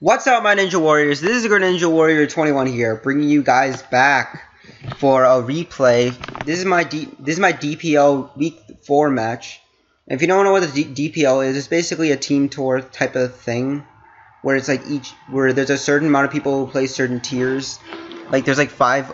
What's up, my Ninja Warriors? This is your Ninja Warrior 21 here, bringing you guys back for a replay. This is my DPL Week 4 match. And if you don't know what the DPL is, it's basically a team tour type of thing, where it's like where there's a certain amount of people who play certain tiers. Like there's like five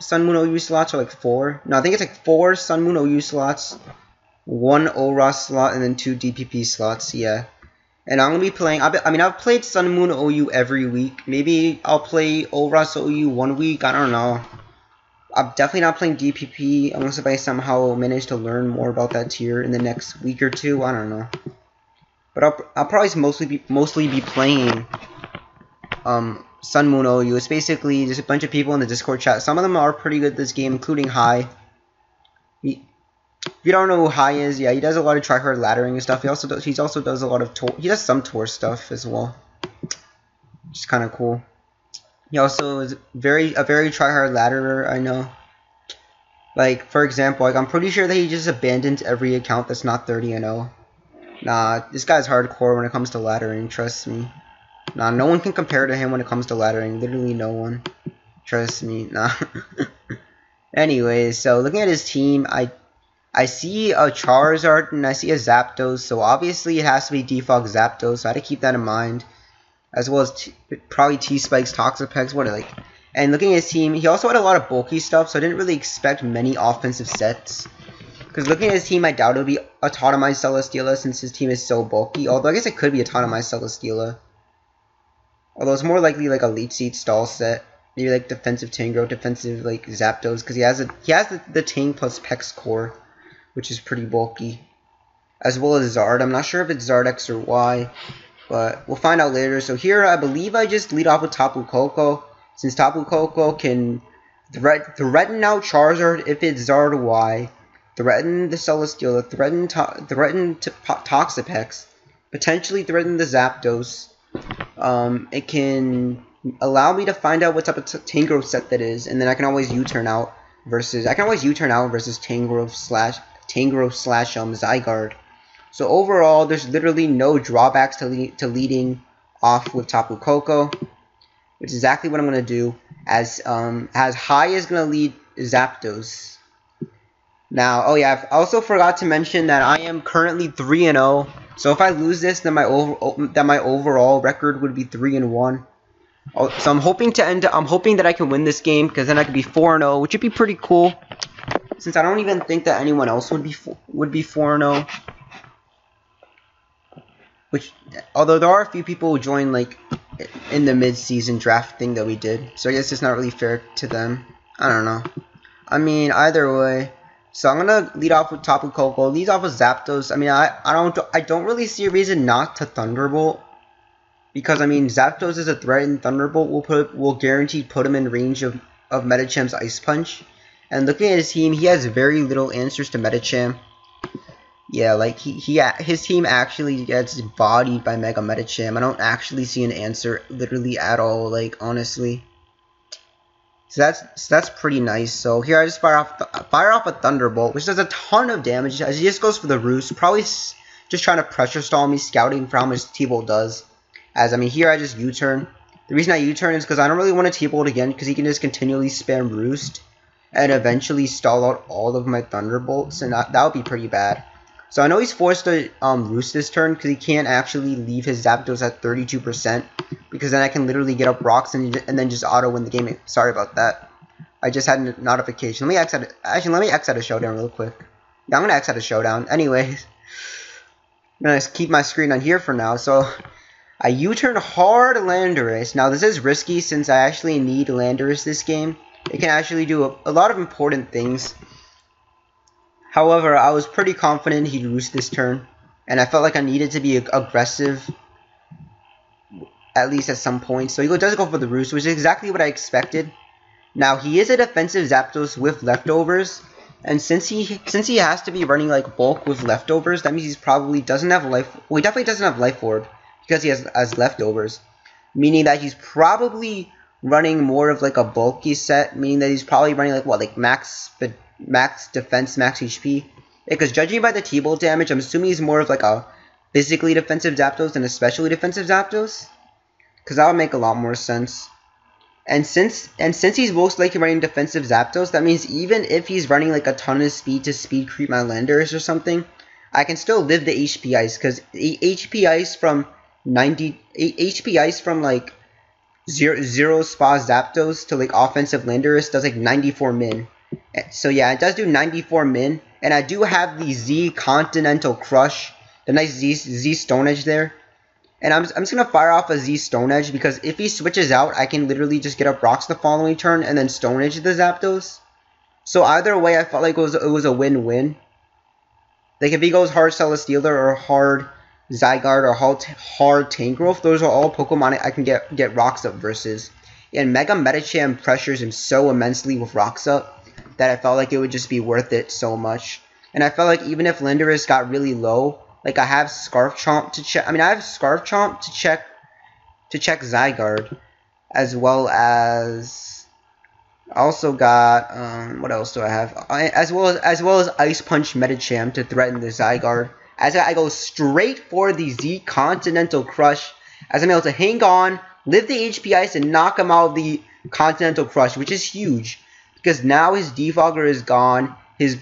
Sun Moon OU slots, or like 4. No, I think it's like 4 Sun Moon OU slots, 1 ORAS slot, and then 2 DPP slots. Yeah. And I'm going to be playing, I've played Sun Moon OU every week. Maybe I'll play ORAS OU one week, I don't know. I'm definitely not playing DPP unless if I somehow manage to learn more about that tier in the next week or two, I don't know. But I'll probably mostly be playing Sun Moon OU. It's basically just a bunch of people in the Discord chat. Some of them are pretty good at this game, including Hiye. If you don't know who Hiye is, yeah, he does a lot of tryhard laddering and stuff. He also does a lot of he does some tour stuff as well, which is kind of cool. He also is a very tryhard ladderer, I know. Like for example, like I'm pretty sure that he just abandoned every account that's not 30-0. Nah, this guy's hardcore when it comes to laddering. Trust me. Nah, no one can compare to him when it comes to laddering. Literally no one. Trust me. Nah. Anyways, so looking at his team, I see a Charizard and I see a Zapdos, so obviously it has to be default Zapdos, so I had to keep that in mind. As well as probably T-Spikes, Toxapex, and looking at his team, he also had a lot of bulky stuff, so I didn't really expect many offensive sets. Because looking at his team, I doubt it would be Autotomized Celesteela since his team is so bulky, although I guess it could be Autotomized Celesteela. Although it's more likely like a Leech Seed stall set. Maybe like defensive Tangrowth, defensive like Zapdos, because he has the Tang plus Pex core, which is pretty bulky, as well as Zard. I'm not sure if it's Zard X or Y, but we'll find out later. So here, I believe I just lead off with Tapu Koko, since Tapu Koko can threaten out Charizard if it's Zard Y, threaten the Celesteela, threaten Toxapex, potentially threaten the Zapdos. It can allow me to find out what type of Tangrowth set that is, and then I can always U-turn out versus Tangrowth slash Zygarde. So overall, there's literally no drawbacks to leading off with Tapu Koko, which is exactly what I'm gonna do. As Hiye is gonna lead Zapdos. Now, oh yeah, I also forgot to mention that I am currently 3-0. So if I lose this, then my overall record would be 3-1. So I'm hoping that I can win this game, because then I could be 4-0, which would be pretty cool. Since I don't even think that anyone else would be 4-0, which although there are a few people who joined like in the mid-season draft thing that we did, so I guess it's not really fair to them. I don't know. I mean, either way. So I'm gonna lead off with Tapu Koko, leads off with Zapdos. I mean, I don't really see a reason not to Thunderbolt, because I mean Zapdos is a threat, and Thunderbolt will guaranteed put him in range of Metacham's Ice Punch. And looking at his team, he has very little answers to Metacham. Yeah, like his team actually gets bodied by Mega Metacham. I don't actually see an answer literally at all, like honestly. So that's pretty nice. So here I just fire off a Thunderbolt, which does a ton of damage. As he just goes for the roost, probably just trying to pressure stall me, scouting for how much T-Bolt does. As I mean, here I just U-turn. The reason I U-turn is because I don't really want to T-Bolt again, because he can just continually spam roost and eventually stall out all of my Thunderbolts, and that would be pretty bad. So I know he's forced to roost this turn, because he can't actually leave his Zapdos at 32%, because then I can literally get up rocks and then just auto win the game. Sorry about that. I just had a notification. Let me X out a showdown real quick. Yeah, I'm gonna X out a showdown. Anyways, I'm gonna keep my screen on here for now. So I U-turn hard Landorus. Now this is risky since I actually need Landorus this game. It can actually do a lot of important things. However, I was pretty confident he'd roost this turn, and I felt like I needed to be aggressive, at least at some point. So he does go for the roost, which is exactly what I expected. Now he is a defensive Zapdos with leftovers, and since he has to be running like bulk with leftovers, that means he probably doesn't have life. Well, he definitely doesn't have life orb because he has leftovers, meaning that he's probably running more of like a bulky set, meaning that he's probably running like what, like max defense, max HP. Because judging by the T-Bolt damage, I'm assuming he's more of like a physically defensive Zapdos than a specially defensive Zapdos. because that would make a lot more sense. And since he's most likely running defensive Zapdos, that means even if he's running like a ton of speed to speed creep my Landorus or something, I can still live the HP Ice, because HP Ice from like zero spa Zapdos to like offensive Landorus does like 94 min. So yeah, it does do 94 min, and I do have the Z Continental Crush, the nice Z Stone Edge there. And I'm just going to fire off a Z Stone Edge, because if he switches out, I can literally just get up Rocks the following turn and then Stone Edge the Zapdos. So either way, I felt like it was a win-win. Like if he goes hard Celesteela or hard Zygarde or hard Tangrowth, those are all Pokemon I can get Rocks Up versus. And Mega Medicham pressures him so immensely with Rocks Up that I felt like it would just be worth it so much. And I felt like even if Landorus got really low, like I have Scarf Chomp to check. I mean, I have Scarf Chomp to check Zygarde, as well as I also got what else do I have? As well as Ice Punch Medicham to threaten the Zygarde. As I go straight for the Z Continental Crush, as I'm able to hang on, live the HP Ice, and knock him out of the Continental Crush, which is huge because now his Defogger is gone. His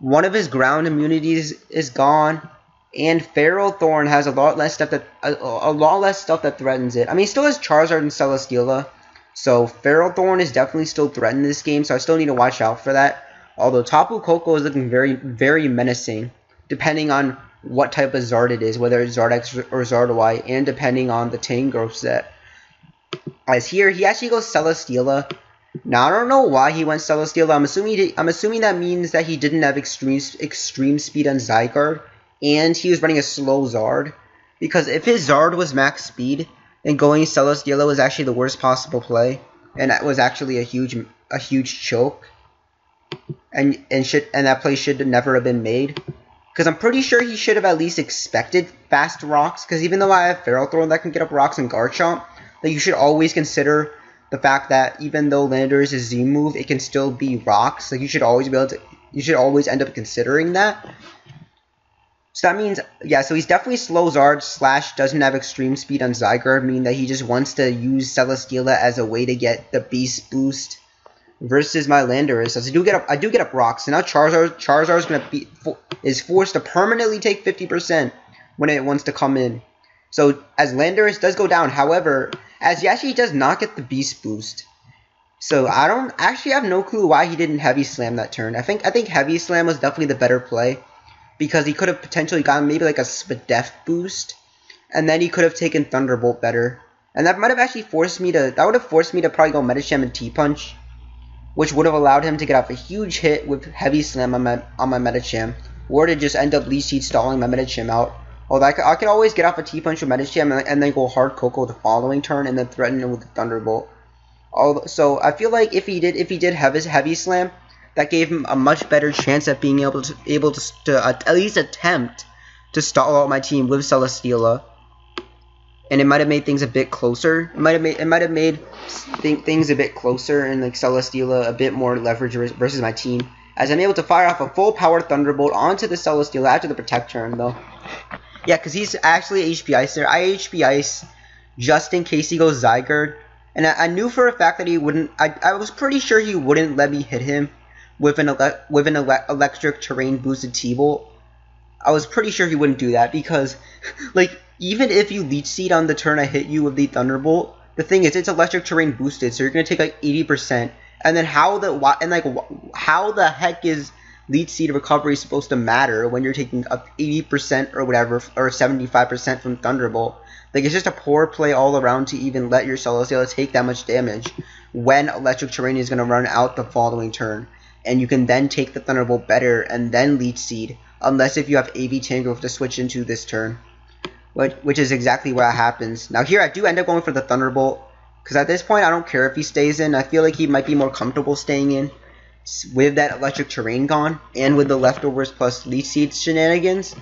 one of his ground immunities is gone, and Feral Thorn has a lot less stuff that threatens it. I mean, he still has Charizard and Celesteela, so Feral Thorn is definitely still threatened this game. So I still need to watch out for that. Although Tapu Koko is looking very, very menacing, depending on what type of Zard it is, whether it's Zardex or Zardawai, and depending on the Tangrowth set. As here, he actually goes Celesteela. Now I don't know why he went Celesteela. I'm assuming that means that he didn't have extreme speed on Zygarde, and he was running a slow Zard. Because if his Zard was max speed, then going Celesteela was actually the worst possible play, and that was actually a huge choke. And that play should never have been made. Because I'm pretty sure he should have at least expected fast rocks. Because even though I have Feral Thorn that can get up rocks and Garchomp, that you should always consider the fact that even though Landorus is Z move, it can still be rocks. Like you should always end up considering that. So that means, yeah, so he's definitely slow Zard / doesn't have extreme speed on Zygarde, meaning that he just wants to use Celesteela as a way to get the beast boost versus my Landorus. As I do get up rocks, so now Charizard is forced to permanently take 50% when it wants to come in. So as Landorus does go down, however, as he actually does not get the beast boost. So I don't actually have no clue why he didn't Heavy Slam that turn. I think Heavy Slam was definitely the better play, because he could have potentially gotten maybe like a Spadef boost, and then he could have taken Thunderbolt better. And that might have actually forced me to probably go Medicham and T-Punch, which would have allowed him to get off a huge hit with Heavy Slam on my Medicham, or to just end up Leech Seed stalling my Medicham out. Although I could always get off a T-Punch with Medicham and then go Hard Cocoa the following turn and then threaten him with the Thunderbolt. So I feel like if he did have his Heavy Slam, that gave him a much better chance at being able to at least attempt to stall out my team with Celesteela. And it might have made things a bit closer. It might have made things a bit closer, and like Celesteela a bit more leverage versus my team, as I'm able to fire off a full power Thunderbolt onto the Celesteela after the Protect turn though. Yeah, because he's actually HP Ice there. I HP Ice just in case he goes Zygarde, and I knew for a fact that he wouldn't. I was pretty sure he wouldn't let me hit him with an electric terrain boosted T-Bolt. I was pretty sure he wouldn't do that, because like even if you Leech Seed on the turn I hit you with the Thunderbolt, the thing is it's electric terrain boosted, so you're gonna take like 80%. And then how the heck is Leech Seed recovery is supposed to matter when you're taking up 80% or whatever, or 75% from Thunderbolt? Like, it's just a poor play all around to even let your Celesteela take that much damage when Electric Terrain is going to run out the following turn. And you can then take the Thunderbolt better and then Leech Seed, unless if you have AV Tangrowth to switch into this turn, which is exactly what happens. Now here I do end up going for the Thunderbolt, because at this point I don't care if he stays in. I feel like he might be more comfortable staying in with that Electric Terrain gone, and with the leftovers plus Leech Seed shenanigans.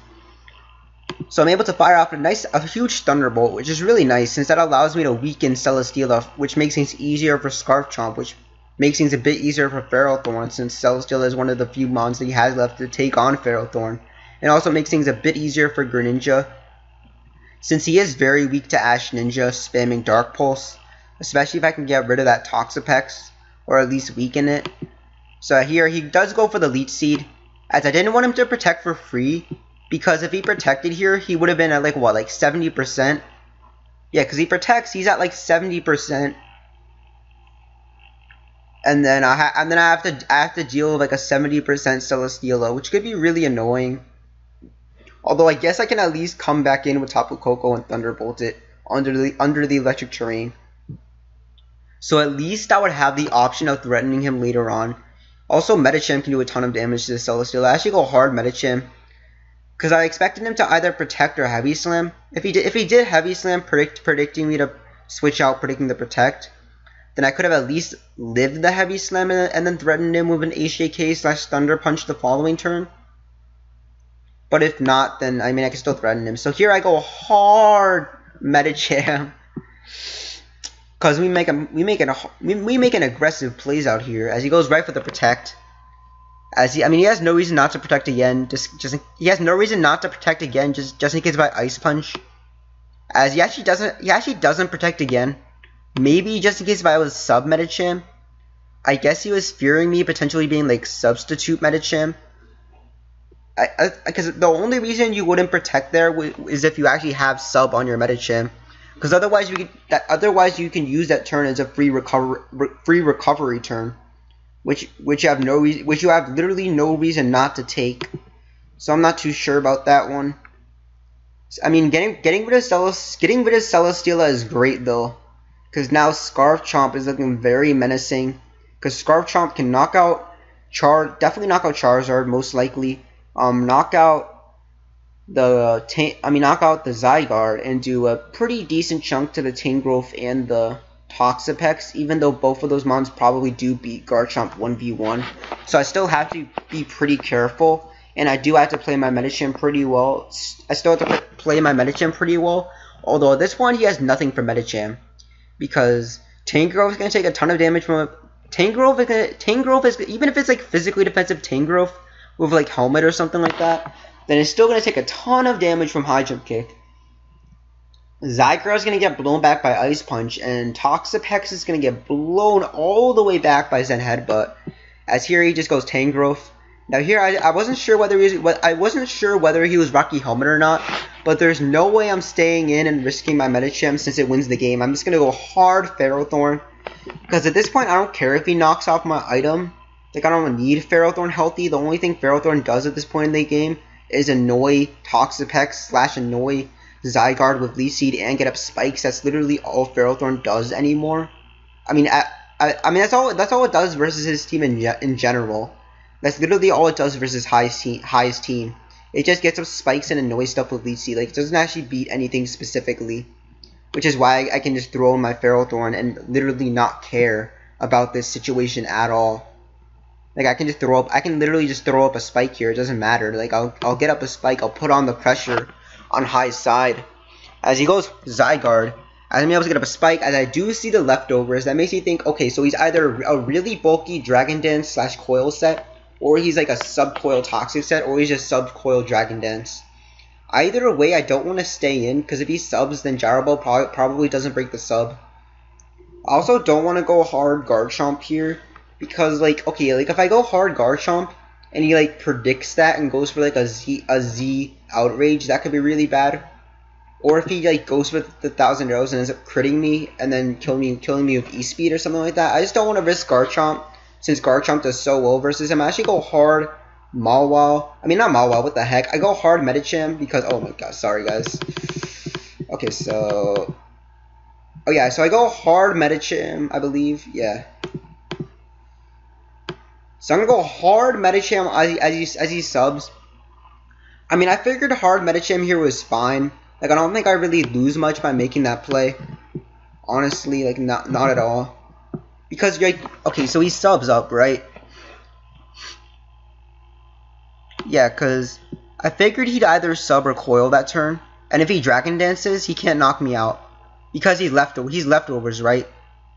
So I'm able to fire off a huge Thunderbolt, which is really nice, since that allows me to weaken Celesteela, which makes things easier for Scarf Chomp, which makes things a bit easier for Feral Thorn, since Celesteela is one of the few mons that he has left to take on Feral Thorn. And also makes things a bit easier for Greninja, since he is very weak to Ash Ninja spamming Dark Pulse, especially if I can get rid of that Toxapex, or at least weaken it. So here he does go for the Leech Seed, as I didn't want him to protect for free, because if he protected here, he would have been at like what, like 70%? Yeah, because he protects, he's at like 70%. And then I have to deal with like a 70% Celesteela, which could be really annoying. Although I guess I can at least come back in with Tapu Koko and Thunderbolt it under the electric terrain. So at least I would have the option of threatening him later on. Also, Medicham can do a ton of damage to the Celesteela. I actually go hard Medicham, because I expected him to either protect or Heavy Slam. If he did Heavy Slam, predicting me to switch out, predicting the protect, then I could have at least lived the Heavy Slam and then threatened him with an HJK/Thunder Punch the following turn. But if not, then I mean I can still threaten him. So here I go hard Medicham, because we make an aggressive plays out here as he goes right for the protect. He has no reason not to protect again. He has no reason not to protect again. Just in case by Ice Punch, as he actually doesn't protect again. Maybe just in case if I was sub Medicham. I guess he was fearing me potentially being like substitute Medicham. Because the only reason you wouldn't protect there is if you actually have sub on your Medicham. Because otherwise you can use that turn as a free recovery turn, which you have literally no reason not to take. So I'm not too sure about that one. I mean, getting rid of Celesteela is great though, because now Scarf Chomp is looking very menacing. Because Scarf Chomp can definitely knock out Charizard most likely. Knock out the Zygarde and do a pretty decent chunk to the Tangrowth and the Toxapex, even though both of those mons probably do beat Garchomp 1v1. So I still have to be pretty careful, and I do have to play my Medicham pretty well. Although at this point he has nothing for Medicham, because Tangrowth is going to take a ton of damage from Tangrowth is, even if it's like physically defensive Tangrowth with like Helmet or something like that, then it's still going to take a ton of damage from High Jump Kick. Zygarde is going to get blown back by Ice Punch, and Toxapex is going to get blown all the way back by Zen Headbutt. As here he just goes Tangrowth. Now here I wasn't sure whether he was Rocky Helmet or not, but there's no way I'm staying in and risking my Medicham since it wins the game. I'm just going to go hard Ferrothorn, because at this point I don't care if he knocks off my item. Like, I don't need Ferrothorn healthy. The only thing Ferrothorn does at this point in the game is annoy Toxapex / annoy Zygarde with Leech Seed and get up spikes. That's literally all Ferrothorn does anymore. I mean that's all it does versus his team in general. That's literally all it does versus highest team. It just gets up spikes and annoys stuff with Leech Seed. Like, it doesn't actually beat anything specifically, which is why I can just throw in my Ferrothorn and literally not care about this situation at all. Like, I can literally just throw up a spike here. It doesn't matter. Like, I'll get up a spike. I'll put on the pressure on High's side. As he goes Zygarde, I'm able to get up a spike. As I do see the leftovers, that makes me think, okay, so he's either a really bulky Dragon Dance / Coil set, or he's like a sub-Coil Toxic set, or he's just sub-Coil Dragon Dance. Either way, I don't want to stay in, because if he subs, then Gyro Ball probably doesn't break the sub. I also don't want to go hard Garchomp here, because, like, okay, like, if I go hard Garchomp, and he, like, predicts that and goes for, like, a Z Outrage, that could be really bad. Or if he, like, goes with the 1,000 arrows and ends up critting me, and then killing me with E-Speed or something like that. I just don't want to risk Garchomp, since Garchomp does so well versus him. I actually go hard Malwao. I mean, not Malwao, what the heck. I go hard Medicham, because, oh my god, sorry, guys. Okay, so... oh yeah, so I go hard Medicham, I believe, yeah. So I'm going to go hard Medicham as he subs. I mean, I figured hard Medicham here was fine. Like, I don't think I really lose much by making that play. Honestly, like, not at all. Because, like, okay, so he subs up, right? Yeah, because I figured he'd either sub or coil that turn. And if he Dragon Dances, he can't knock me out. Because he's leftovers, right?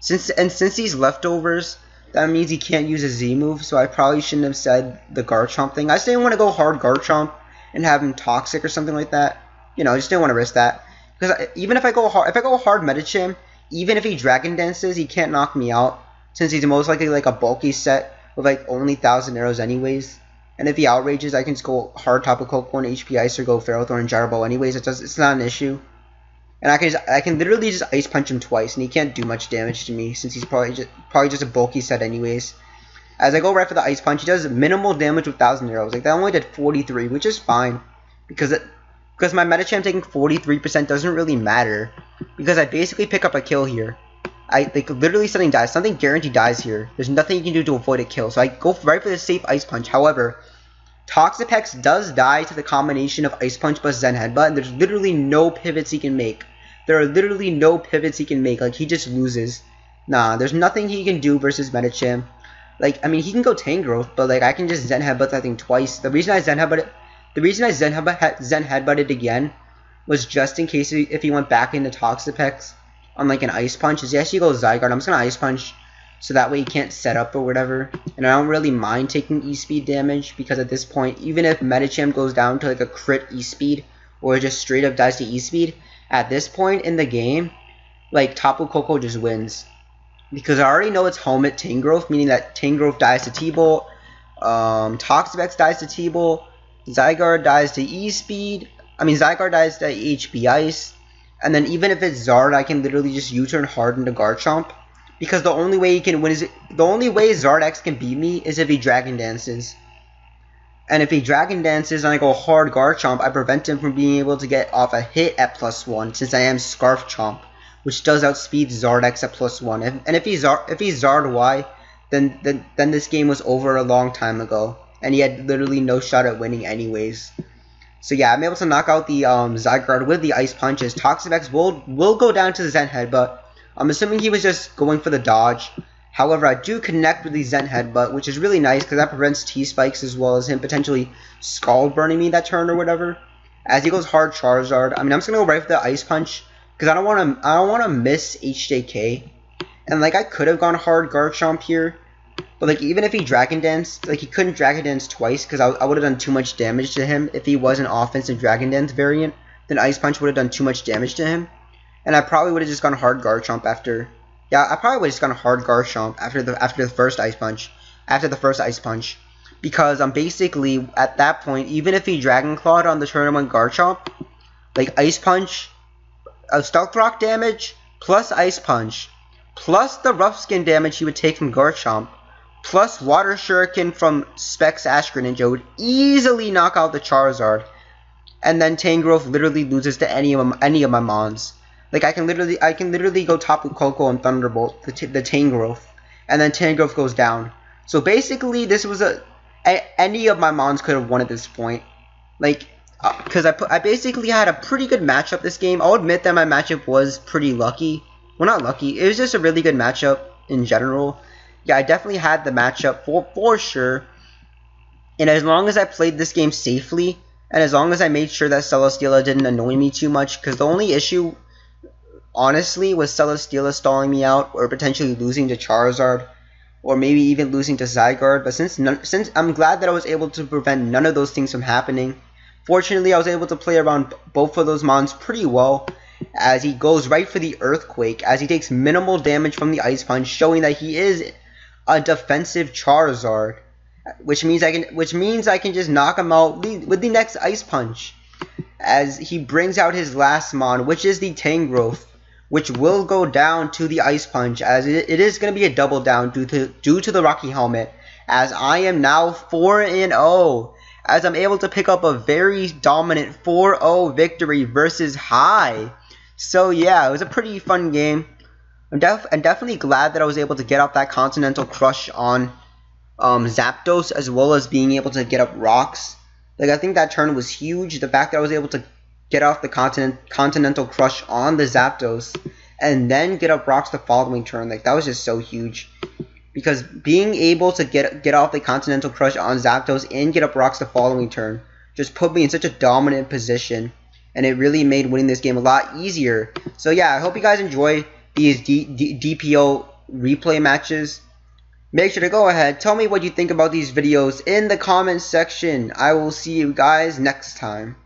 Since he's leftovers, that means he can't use a Z move, so I probably shouldn't have said the Garchomp thing. I just didn't want to go hard Garchomp and have him Toxic or something like that. You know, I just didn't want to risk that. Because even if I go hard Medicham, even if he Dragon Dances, he can't knock me out, since he's most likely like a bulky set with like only 1,000 arrows anyways. And if he outrages, I can just go hard Tapu Koko and HP Ice or go Ferrothorn and Gyro Ball anyways. It's not an issue. And I can literally just Ice Punch him twice, and he can't do much damage to me since he's probably just a bulky set anyways. As I go right for the Ice Punch, he does minimal damage with 1,000 arrows. Like that only did 43, which is fine because my Medicham taking 43% doesn't really matter because I basically pick up a kill here. Like literally something dies. Something guaranteed dies here. There's nothing you can do to avoid a kill. So I go right for the safe Ice Punch. However, Toxapex does die to the combination of Ice Punch plus Zen Headbutt, and there's literally no pivots he can make. There are literally no pivots he can make. Like, he just loses. Nah, there's nothing he can do versus Medicham. Like, I mean, he can go Tangrowth, but like I can just Zen Headbutt that thing twice. The reason I Zen Headbutted again was just in case if he went back into Toxapex on like an Ice Punch. Is he actually goes Zygarde. I'm just gonna Ice Punch so that way he can't set up or whatever. And I don't really mind taking E-Speed damage because at this point, even if Medicham goes down to like a crit E-Speed or just straight up dies to E-Speed, at this point in the game, like Tapu Koko just wins. Because I already know it's Helmet Tangrowth, meaning that Tangrowth dies to T-Bolt, Toxapex dies to T-Bolt, Zygarde dies to E-Speed, Zygarde dies to HP Ice, and then even if it's Zard, I can literally just U-turn hard into Garchomp. Because the only way he can win the only way Zardex can beat me is if he Dragon Dances. And if he Dragon Dances and I go hard Garchomp, I prevent him from being able to get off a hit at +1 since I am Scarf Chomp, which does outspeed Zardex at +1. And if he's Zard Y, then this game was over a long time ago, and he had literally no shot at winning anyways. So yeah, I'm able to knock out the Zygarde with the Ice Punches. Toxapex will go down to the Zen Headbutt. I'm assuming he was just going for the dodge. However, I do connect with the Zen Headbutt, which is really nice because that prevents T-Spikes as well as him potentially Scald Burning me that turn or whatever. As he goes hard Charizard, I'm just gonna go right for the Ice Punch because I don't want to miss HJK. And like I could have gone hard Garchomp here, but like even if he Dragon Danced, like he couldn't Dragon Dance twice because I would have done too much damage to him if he was an offensive Dragon Dance variant. Then Ice Punch would have done too much damage to him. And I probably would have just gone hard Garchomp after. Yeah, I probably would have just gone hard Garchomp after the first Ice Punch. After the first Ice Punch. Because I'm basically, at that point, even if he Dragon Clawed on the turn 1 Garchomp, like Ice Punch, Stealth Rock damage, plus Ice Punch, plus the Rough Skin damage he would take from Garchomp, plus Water Shuriken from Specs Ash Greninja would easily knock out the Charizard. And then Tangrowth literally loses to any of my Mons. Like I can literally go Tapu Koko and Thunderbolt the Tangrowth, and then Tangrowth goes down. So basically, this was any of my Mons could have won at this point. Like, because I basically had a pretty good matchup this game. I'll admit that my matchup was pretty lucky. Well, not lucky. It was just a really good matchup in general. Yeah, I definitely had the matchup for sure. And as long as I played this game safely, and as long as I made sure that Celesteela didn't annoy me too much, because the only issue, honestly, was Celesteela stalling me out or potentially losing to Charizard or maybe even losing to Zygarde. But since I'm glad that I was able to prevent none of those things from happening. Fortunately, I was able to play around both of those Mons pretty well as he goes right for the Earthquake as he takes minimal damage from the Ice Punch, showing that he is a defensive Charizard, which means I can just knock him out with the next Ice Punch as he brings out his last Mon, which is the Tangrowth, which will go down to the Ice Punch, as it is going to be a double down due to the Rocky Helmet, as I am now 4-0, as I'm able to pick up a very dominant 4-0 victory versus High. So yeah, it was a pretty fun game. I'm definitely glad that I was able to get off that Continental Crush on Zapdos, as well as being able to get up rocks. Like, I think that turn was huge. The fact that I was able to get off the Continental Crush on the Zapdos and then get up rocks the following turn, like, that was just so huge. Because being able to get off the Continental Crush on Zapdos and get up rocks the following turn just put me in such a dominant position, and it really made winning this game a lot easier. So yeah, I hope you guys enjoy these DPO replay matches. Make sure to go ahead, tell me what you think about these videos in the comments section. I will see you guys next time.